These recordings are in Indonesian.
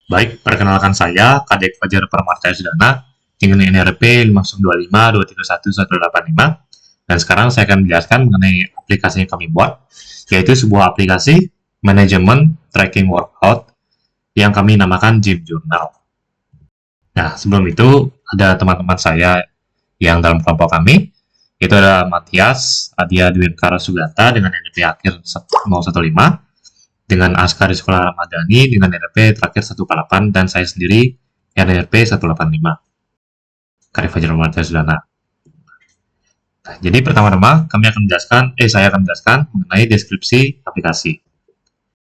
Baik, perkenalkan saya Kadek Fajar Permartaya Sudana dengan NRP 525231185. Dan sekarang saya akan menjelaskan mengenai aplikasi yang kami buat, yaitu sebuah aplikasi manajemen tracking workout yang kami namakan Gym Journal. Nah, sebelum itu ada teman-teman saya yang dalam kelompok kami, itu ada Matias Adia Dwinkara Sugata dengan NRP akhir 015, dengan Askari Sekolah Ramadhani dengan NRP terakhir 148, dan saya sendiri NRP 185. Kadek Fajar Permartaya Sudana. Nah, jadi pertama-tama saya akan menjelaskan mengenai deskripsi aplikasi.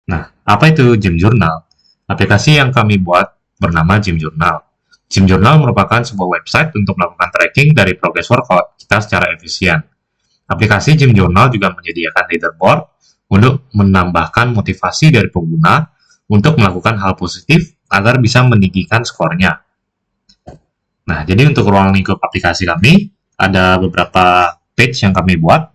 Nah, apa itu Gym Journal? Aplikasi yang kami buat bernama Gym Journal. Gym Journal merupakan sebuah website untuk melakukan tracking dari progres workout kita secara efisien. Aplikasi Gym Journal juga menyediakan leaderboard untuk menambahkan motivasi dari pengguna untuk melakukan hal positif agar bisa meninggikan skornya. Nah, jadi untuk ruang lingkup aplikasi kami, ada beberapa page yang kami buat.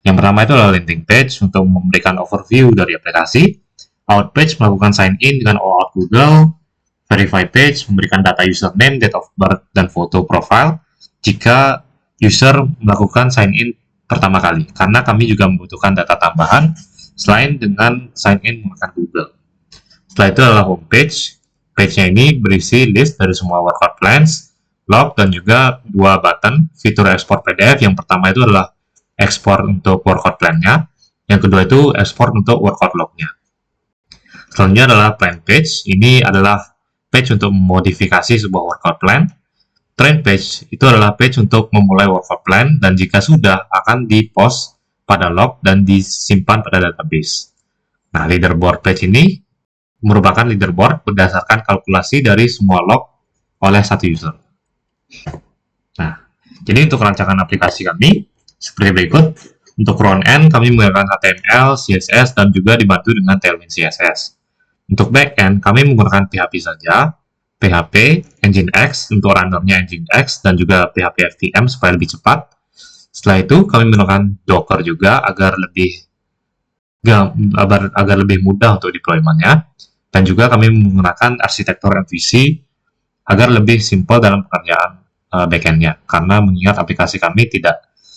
Yang pertama itu adalah landing page untuk memberikan overview dari aplikasi. Out page melakukan sign in dengan OAuth Google. Verify page memberikan data username, date of birth, dan foto profile jika user melakukan sign in pertama kali, karena kami juga membutuhkan data tambahan selain dengan sign in menggunakan Google. Setelah itu adalah homepage. Page-nya ini berisi list dari semua workout plans, log, dan juga dua button fitur ekspor PDF. Yang pertama itu adalah ekspor untuk workout plan-nya, yang kedua itu ekspor untuk workout log-nya. Selanjutnya adalah plan page. Ini adalah page untuk memodifikasi sebuah workout plan. Train page itu adalah page untuk memulai workout plan, dan jika sudah akan di-post pada log dan disimpan pada database. Nah, leaderboard page ini merupakan leaderboard berdasarkan kalkulasi dari semua log oleh satu user. Nah, jadi untuk rancangan aplikasi kami seperti berikut. Untuk front end kami menggunakan HTML, CSS, dan juga dibantu dengan Tailwind CSS. Untuk back end kami menggunakan PHP saja, PHP, Nginx untuk runnernya Nginx, dan juga PHP FTM supaya lebih cepat. Setelah itu kami menggunakan Docker juga agar lebih mudah untuk deployment-nya, dan juga kami menggunakan arsitektur MVC agar lebih simpel dalam pekerjaan backend-nya, karena mengingat aplikasi kami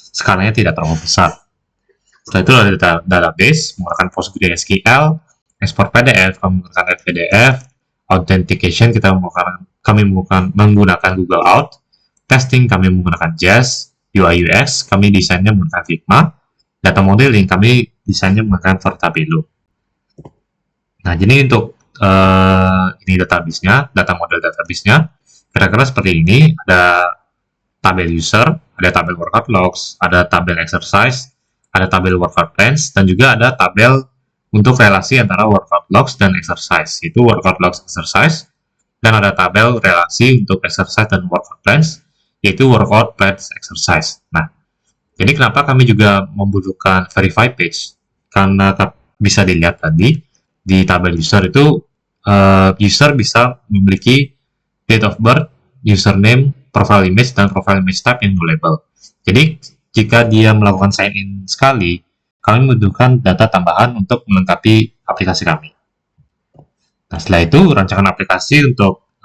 skalanya tidak terlalu besar. Setelah itu ada database menggunakan PostgreSQL, ekspor PDF kami menggunakan PDF, authentication kami menggunakan Google Auth, testing kami menggunakan Jest, UI UX kami desainnya menggunakan Figma, data modeling kami desainnya menggunakan Vertabelo. Nah, jadi untuk ini database-nya, data model database-nya kira-kira seperti ini. Ada tabel user, ada tabel workout logs, ada tabel exercise, ada tabel workout plans, dan juga ada tabel untuk relasi antara workout logs dan exercise, itu workout logs exercise, dan ada tabel relasi untuk exercise dan workout plans, yaitu workout plans exercise. Nah, jadi kenapa kami juga membutuhkan verify page? Karena bisa dilihat tadi di tabel user itu, user bisa memiliki date of birth, username, profile image, dan profile image type yang nullable. Jadi jika dia melakukan sign in sekali, kami membutuhkan data tambahan untuk melengkapi aplikasi kami. Nah, setelah itu rancangan aplikasi untuk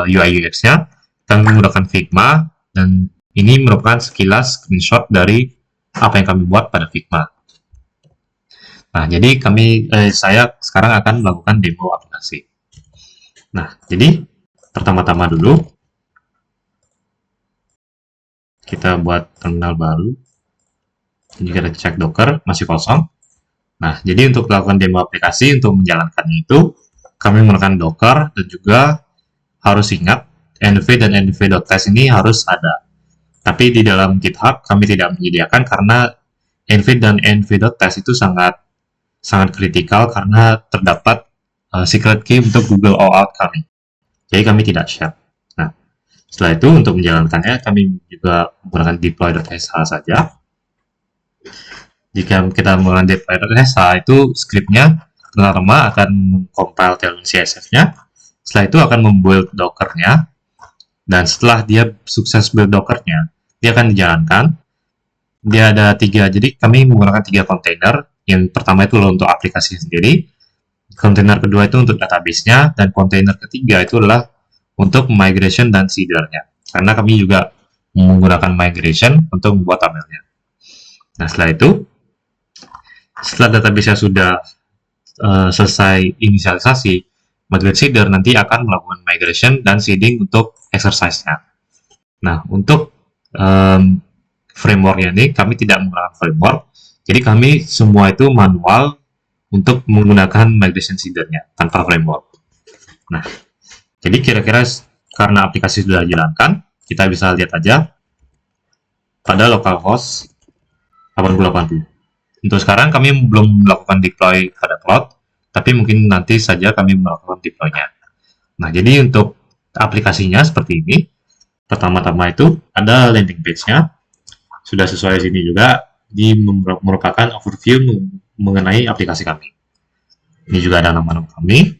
UI UX-nya kami menggunakan Figma, dan ini merupakan sekilas screenshot dari apa yang kami buat pada Figma. Nah, jadi saya sekarang akan melakukan demo aplikasi. Nah, jadi pertama-tama dulu kita buat terminal baru. Ini kita cek Docker, masih kosong. Nah, jadi untuk melakukan demo aplikasi, untuk menjalankannya itu, kami menggunakan Docker, dan juga harus ingat, env dan env.test ini harus ada. Tapi di dalam GitHub, kami tidak menyediakan karena env dan env.test itu sangat kritikal karena terdapat secret key untuk Google OAuth kami. Jadi kami tidak share. Nah, setelah itu untuk menjalankannya, kami juga menggunakan deploy.sh saja. Jika kita menggunakan deploy.sh, itu scriptnya pertama akan compile Tailwind CSS-nya, setelah itu akan membuild Docker-nya, dan setelah dia sukses build Docker-nya, dia akan dijalankan. Dia ada 3, jadi kami menggunakan 3 kontainer. Yang pertama itu untuk aplikasi sendiri, Kontainer kedua itu untuk database-nya, dan kontainer ketiga itu adalah untuk migration dan seeder-nya. Karena kami juga menggunakan migration untuk membuat tabelnya. Nah, setelah database-nya sudah selesai inisialisasi, Migrate Seeder nanti akan melakukan migration dan seeding untuk exercise-nya. Nah, untuk framework ini kami tidak menggunakan framework, jadi kami semua itu manual untuk menggunakan migration seeder-nya tanpa framework. Nah, jadi kira-kira karena aplikasi sudah dijalankan, kita bisa lihat aja pada localhost 8080. Untuk sekarang kami belum melakukan deploy pada cloud, tapi mungkin nanti saja kami melakukan deploy-nya. Nah, jadi untuk aplikasinya seperti ini. Pertama-tama itu ada landing page-nya. Sudah sesuai sini juga, di merupakan overview mengenai aplikasi kami. Ini juga ada nama-nama kami.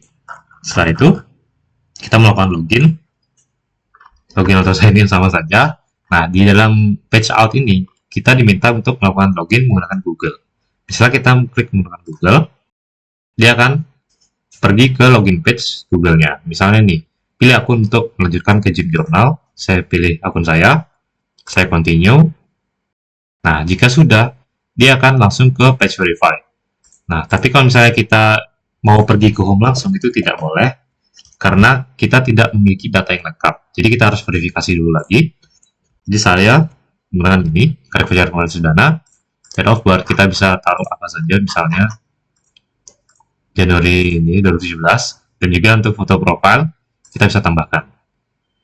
Setelah itu, kita melakukan login. Login atau sign in sama saja. Nah, di dalam page out ini, kita diminta untuk melakukan login menggunakan Google. Misalnya kita klik menggunakan Google, dia akan pergi ke login page Google-nya. Misalnya nih, pilih akun untuk melanjutkan ke Jim Journal. Saya pilih akun saya continue. Nah, jika sudah, dia akan langsung ke page verify. Nah, tapi kalau misalnya kita mau pergi ke home langsung, itu tidak boleh, karena kita tidak memiliki data yang lengkap. Jadi kita harus verifikasi dulu lagi. Jadi saya menggunakan ini, verifikasi pengeluaran dana, set off buat kita bisa taruh apa saja, misalnya Januari ini 2017, dan juga untuk foto profile kita bisa tambahkan.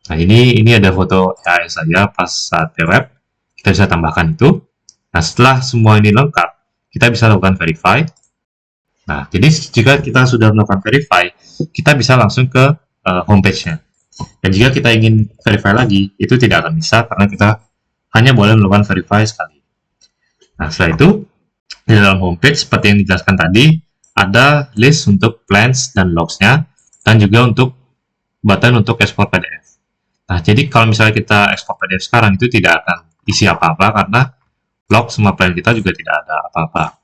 Nah, ini ada foto AI saya pas saat web, kita bisa tambahkan itu. Nah, setelah semua ini lengkap, kita bisa lakukan verify. Nah, jadi jika kita sudah melakukan verify, kita bisa langsung ke homepage-nya. Dan jika kita ingin verify lagi, itu tidak akan bisa karena kita hanya boleh melakukan verify sekali. Nah, setelah itu, di dalam homepage seperti yang dijelaskan tadi, ada list untuk plans dan logs-nya, dan juga untuk button untuk export PDF. Nah, jadi kalau misalnya kita ekspor PDF sekarang, itu tidak akan isi apa-apa, karena log sama plan kita juga tidak ada apa-apa.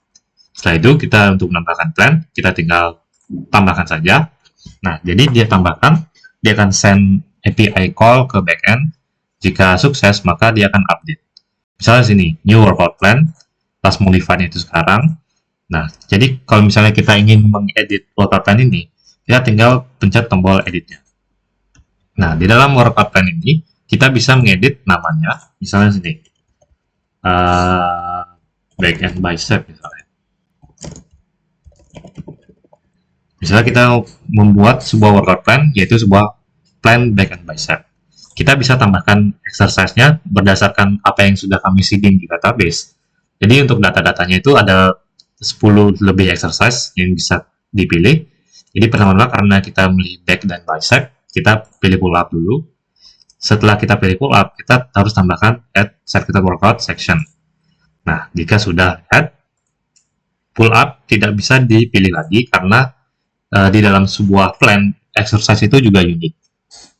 Setelah itu, kita untuk menambahkan plan, kita tinggal tambahkan saja. Nah, jadi dia tambahkan, dia akan send API call ke backend. Jika sukses, maka dia akan update. Misalnya sini, new workout plan, last modified itu sekarang. Nah, jadi kalau misalnya kita ingin mengedit workout plan ini, kita tinggal pencet tombol editnya. Nah, di dalam workout plan ini, kita bisa mengedit namanya, misalnya sini, backend bicep misalnya. Misalnya kita membuat sebuah workout plan, yaitu sebuah plan backend bicep. Kita bisa tambahkan exercise-nya berdasarkan apa yang sudah kami seeding di database. Jadi untuk data-datanya itu ada 10 lebih exercise yang bisa dipilih. Jadi pertama-tama karena kita memilih back dan bicep, kita pilih pull up dulu. Setelah kita pilih pull up, kita harus tambahkan add circuit workout section. Nah, jika sudah add, pull up tidak bisa dipilih lagi karena di dalam sebuah plan exercise itu juga unik.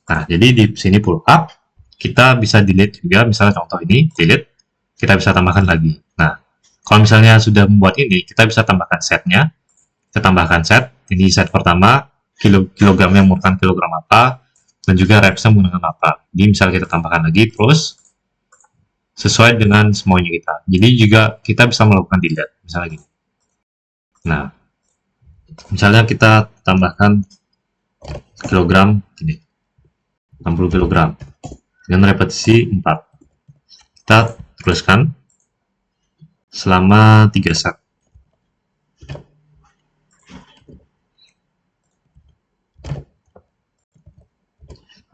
Nah, jadi di sini pull up, kita bisa delete juga, misalnya contoh ini, delete, kita bisa tambahkan lagi. Nah, kalau misalnya sudah membuat ini, kita bisa tambahkan setnya, kita tambahkan set, ini set pertama, kilogramnya menggunakan kilogram apa, dan juga repsnya menggunakan apa. Jadi misalnya kita tambahkan lagi, terus sesuai dengan semuanya kita. Jadi juga kita bisa melakukan delete, misalnya gini. Nah, misalnya kita tambahkan kilogram, gini. 60 kg dengan repetisi 4. Kita teruskan selama 3 set.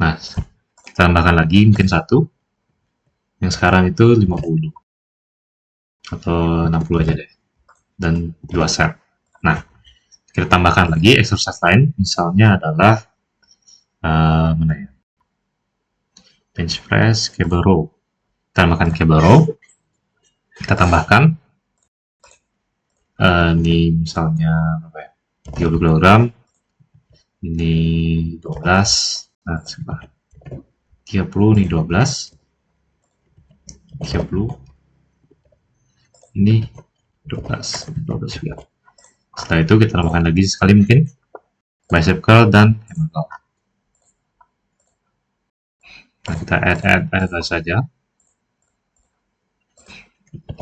Nah, kita tambahkan lagi mungkin 1. Yang sekarang itu 50 atau 60 aja deh. Dan 2 set. Nah, kita tambahkan lagi exercise lain, misalnya adalah mana ya? Bench press, cable row. Kita tambahkan cable row. Kita tambahkan ini misalnya apa ya? 30 kg. Ini 12. Nah, sebentar. 30 ini 12. 30. Ini 12 juga. Setelah itu kita tambahkan lagi sekali mungkin. bicep curl, dan hammer curl. Nah, kita add saja.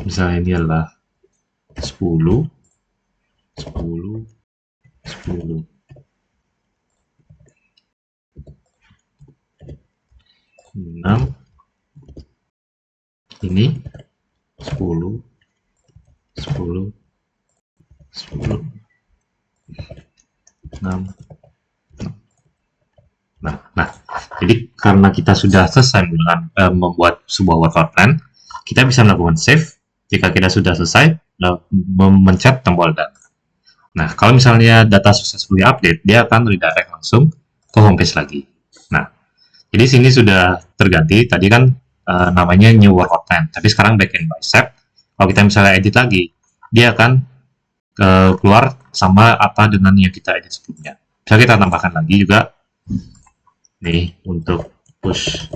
Misalnya ini adalah 10, 10, 10. 6, ini 10, 10, 10, 6. Nah, jadi karena kita sudah selesai dengan membuat sebuah workout plan, kita bisa melakukan save. Jika kita sudah selesai, memencet tombol done. Nah, kalau misalnya data successfully update, dia akan redirect langsung ke homepage lagi. Nah, jadi sini sudah terganti. Tadi kan namanya new workout plan, tapi sekarang backend bicep. Kalau kita misalnya edit lagi, dia akan keluar sama apa dengan yang kita edit sebelumnya. Bisa kita tambahkan lagi juga. Nih, untuk push.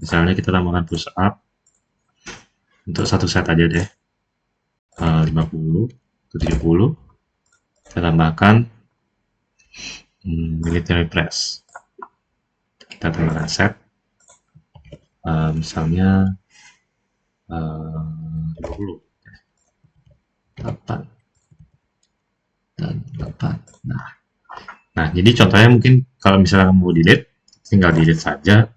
Misalnya kita tambahkan push up. Untuk satu set aja deh. 50, 70. Kita tambahkan military press. Kita tambahkan set. Misalnya 20. 8. Dan 8. Nah, jadi contohnya mungkin kalau misalnya mau delete, tinggal delete saja.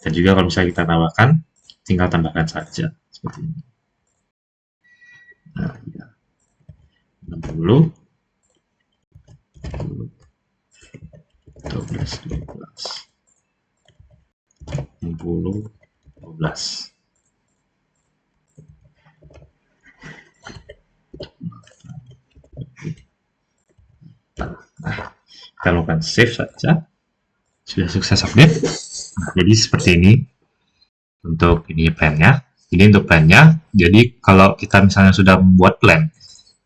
Dan juga kalau misalnya kita tambahkan, tinggal tambahkan saja. Seperti ini. Nah, ya. 60, 12, 12, 60, 12. Nah, kita lakukan save saja. Sudah sukses update. Nah, jadi seperti ini untuk ini plannya. Ini untuk plannya. Jadi kalau kita misalnya sudah membuat plan,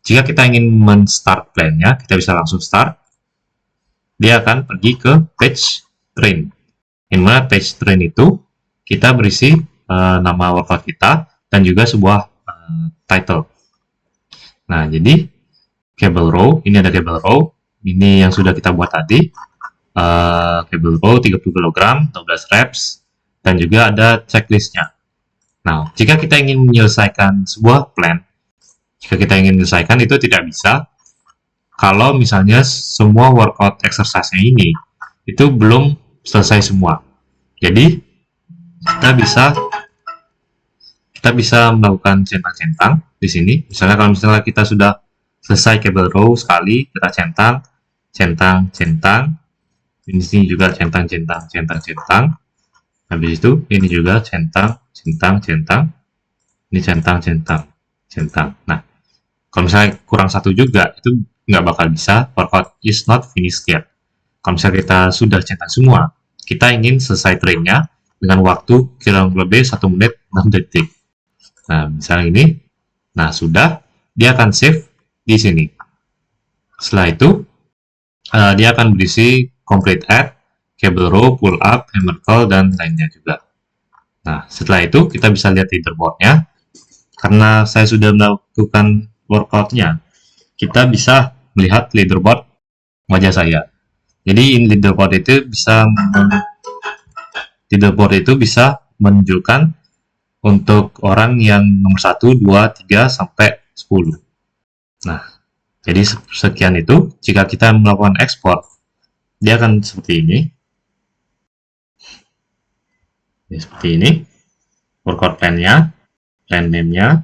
jika kita ingin men-start plannya, kita bisa langsung start. Dia akan pergi ke page train. Di mana page train itu kita berisi nama workout kita dan juga sebuah title. Nah, jadi cable row, ini ada cable row. Ini yang sudah kita buat tadi. Cable row 30 kg, 12 reps, dan juga ada checklistnya. Nah, jika kita ingin menyelesaikan sebuah plan, jika kita ingin menyelesaikan itu tidak bisa kalau misalnya semua workout exercise-nya ini itu belum selesai semua. Jadi kita bisa melakukan centang-centang di sini. Misalnya kalau misalnya kita sudah selesai cable row sekali, kita centang. Ini sini juga centang. Habis itu ini juga centang. Ini centang. Nah, kalau misalnya kurang satu juga, itu nggak bakal bisa. Workout is not finished yet. Kalau misalnya kita sudah centang semua, kita ingin selesai trainnya dengan waktu kurang lebih 1 menit 6 detik. Nah, misalnya ini, nah sudah, dia akan save di sini. Setelah itu, dia akan berisi complete add, cable row, pull up, hammer curl, dan lainnya juga. Nah, setelah itu kita bisa lihat leaderboard-nya. Karena saya sudah melakukan workout-nya, kita bisa melihat leaderboard wajah saya. Jadi leaderboard itu bisa menunjukkan untuk orang yang nomor 1, 2, 3, sampai 10. Nah, jadi sekian itu. Jika kita melakukan ekspor, dia akan seperti ini. Ya, seperti ini. Workout plan-nya, plan name-nya.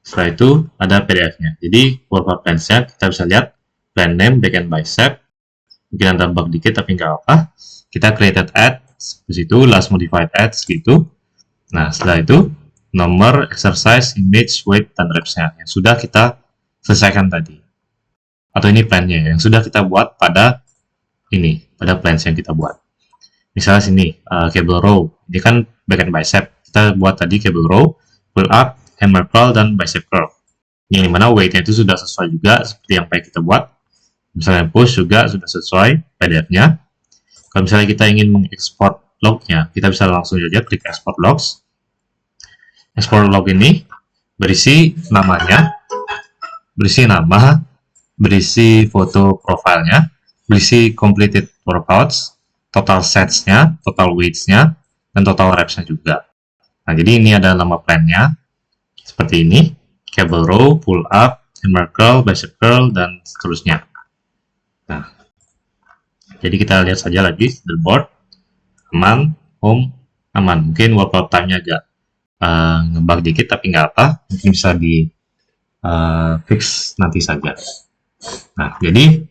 Setelah itu ada PDF-nya. Jadi workout plan-nya kita bisa lihat plan name, backend bicep. Mungkin ada bug dikit tapi nggak apa. Kita created add, di situ last modified add gitu. Nah, setelah itu nomor, exercise, image, weight, dan reps-nya yang sudah kita selesaikan tadi. Atau ini plan-nya yang sudah kita buat pada plans yang kita buat. Misalnya sini, cable row. Ini kan backend bicep. Kita buat tadi cable row, pull up, hammer curl, dan bicep curl. Yang dimana weight-nya itu sudah sesuai juga seperti yang pengen kita buat. Misalnya push juga sudah sesuai PDF-nya. Kalau misalnya kita ingin mengekspor log-nya, kita bisa langsung saja klik export logs. Export log ini berisi namanya, berisi nama, berisi foto profilnya, berisi completed workouts, total sets-nya, total weights-nya, dan total reps-nya juga. Nah, jadi ini ada nama plan-nya, seperti ini, cable row, pull up, hammer curl, bicep curl, dan seterusnya. Nah, jadi kita lihat saja lagi, the board, aman, home, aman. Mungkin workout time-nya agak ngebug dikit, tapi nggak apa, mungkin bisa di fix nanti saja. Nah, jadi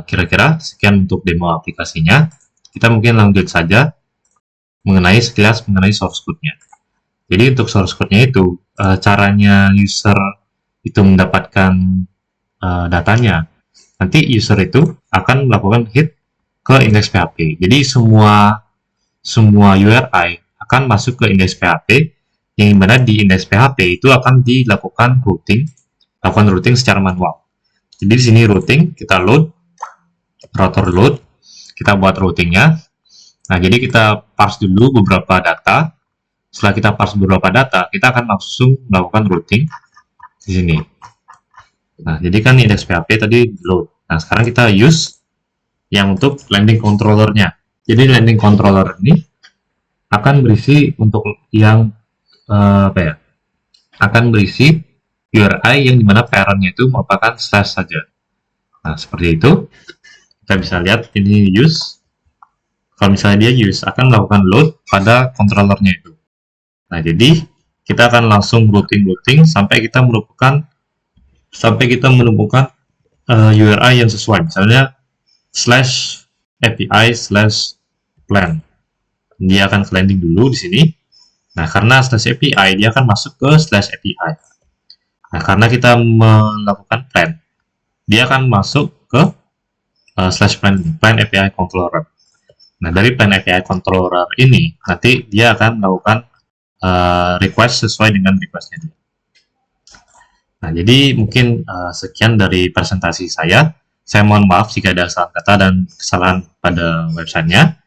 kira-kira sekian untuk demo aplikasinya. Kita mungkin lanjut saja sekilas mengenai source code-nya. Jadi untuk source code-nya itu, caranya user itu mendapatkan datanya. Nanti user itu akan melakukan hit ke indeks PHP. Jadi semua URI akan masuk ke indeks PHP, yang dimana di indeks PHP itu akan dilakukan routing secara manual. Jadi di sini routing, kita load, router load, kita buat routingnya. Nah, jadi kita parse dulu beberapa data. Setelah kita parse beberapa data, kita akan langsung melakukan routing di sini. Nah, jadi kan indeks PHP tadi load. Nah, sekarang kita use yang untuk landing controller-nya. Jadi landing controller ini akan berisi untuk yang akan berisi URI yang dimana parent-nya itu merupakan slash saja. Nah, seperti itu. Kita bisa lihat ini use. Kalau misalnya dia use, akan melakukan load pada controllernya itu. Nah, jadi kita akan langsung routing sampai kita menemukan URI yang sesuai. Misalnya slash API slash plan. Dia akan ke landing dulu di sini. Nah, karena slash API, dia akan masuk ke slash API. Nah, karena kita melakukan plan, dia akan masuk ke slash plan API controller. Nah, dari plan API controller ini, nanti dia akan melakukan request sesuai dengan requestnya dia. Nah, jadi mungkin sekian dari presentasi saya. Saya mohon maaf jika ada salah kata dan kesalahan pada websitenya.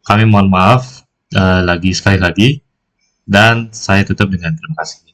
Kami mohon maaf sekali lagi, dan saya tutup dengan terima kasih.